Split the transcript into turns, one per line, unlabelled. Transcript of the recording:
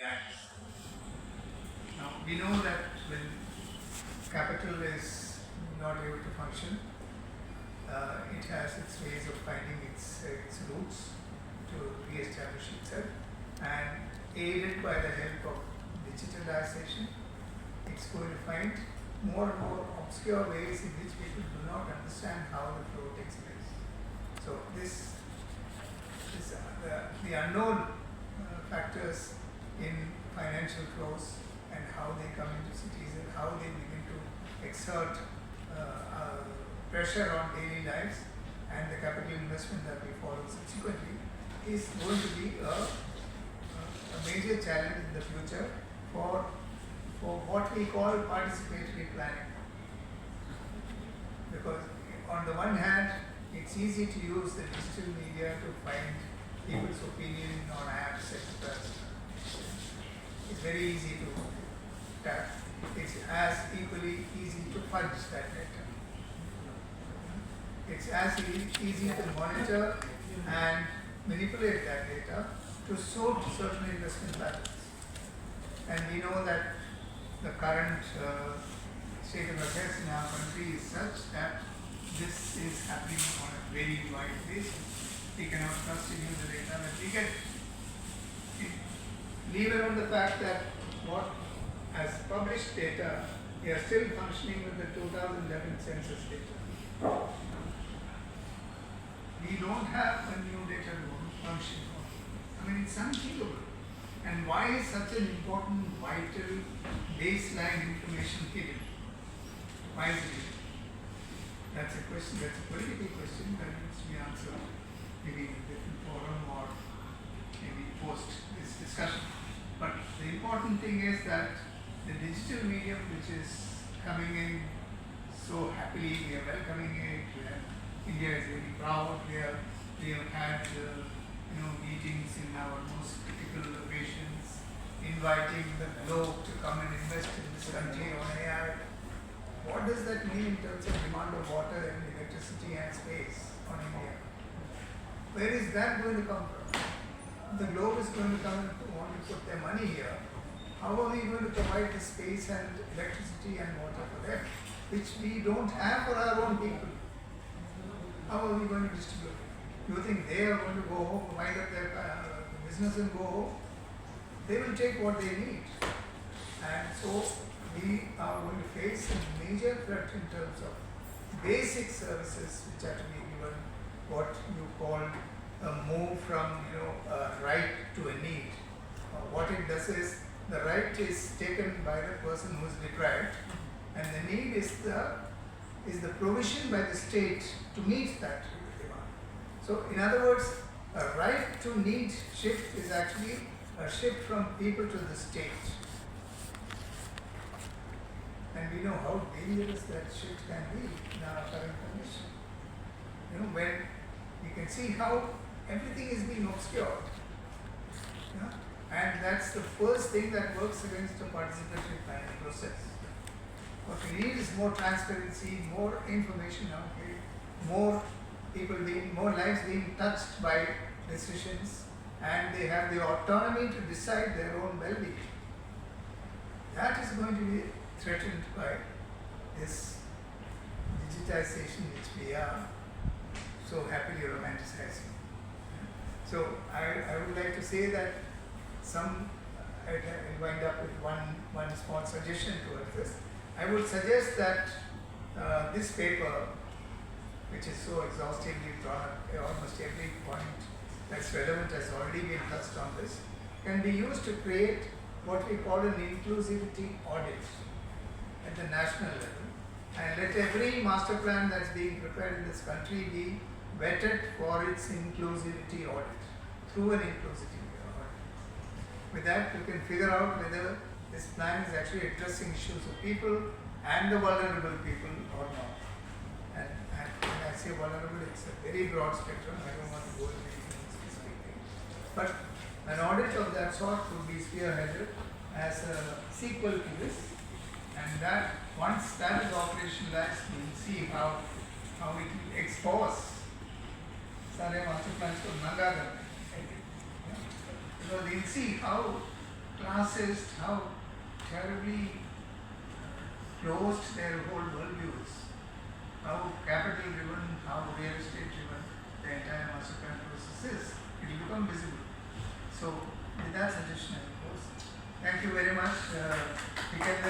gangs. Now we know that when capital is not able to function, it has its ways of finding its roots to re-establish itself, and aided by the help of digitalization, it's going to find more and more obscure ways in which people do not understand how the flow takes place. So the unknown factors in financial flows and how they come into cities and how they begin to exert pressure on daily lives and the capital investment that we follow subsequently is going to be a major challenge in the future for what we call participatory planning. Because on the one hand, it's easy to use the digital media to find people's opinion on apps, etc. It's very easy to tap. It's as equally easy to fudge that data. It's as easy to monitor and manipulate that data to suit certain investment patterns. And we know that the current state of affairs in our country is such that this is happening on a very wide basis. We cannot trust any of the data that we get. Leave alone the fact that what as published data, we are still functioning with the 2011 census data. We don't have a new data to function on. I mean, it's unthinkable. And why is such an important, vital, baseline information hidden? Why is it hidden? That's a question, that's a political question that needs to be answered maybe in a different forum or maybe post this discussion. But the important thing is that the digital medium, which is coming in so happily, we are welcoming it, India is very proud, we have had meetings in our most critical locations, inviting the globe to come and invest in this country on AI. What does that mean in terms of demand of water and electricity and space on India? Where is that going to come from? The globe is going to come and want to put their money here. How are we going to provide the space and electricity and water for them, which we don't have for our own people? How are we going to distribute it? You think they are going to go home, wind up their business and go home? They will take what they need. And so we are going to face a major threat in terms of basic services which are to be given, what you call a move from a right to a need. What it does is the right is taken by the person who is deprived, and the need is the provision by the state to meet that demand. So in other words, a right to need shift is actually a shift from people to the state. And we know how dangerous that shift can be in our current condition. When you can see how everything is being obscured. And that's the first thing that works against the participatory planning process. What we need is more transparency, more information out here, more lives being touched by decisions, and they have the autonomy to decide their own well-being. That is going to be threatened by this digitization which we are so happily romanticizing. So I would like to say that I'll wind up with one small suggestion towards this. I would suggest that this paper, which is so exhaustively drawn up, almost every point that's relevant has already been touched on this, can be used to create what we call an inclusivity audit at the national level, and let every master plan that's being prepared in this country be vetted for its inclusivity audit through an inclusivity audit. With that, you can figure out whether this plan is actually addressing issues of people and the vulnerable people or not. And when I say vulnerable, it's a very broad spectrum. I don't want to go into anything specifically. But an audit of that sort would be spearheaded as a sequel to this, and that once that is operationalized, we will see how it will expose सारे master plans को नंगा करने, because we'll see how classist, how terribly closed their whole worldview is, how capital driven, how real estate driven the entire master plan process is. It will become visible. So with that suggestion I propose. Thank you very much. We can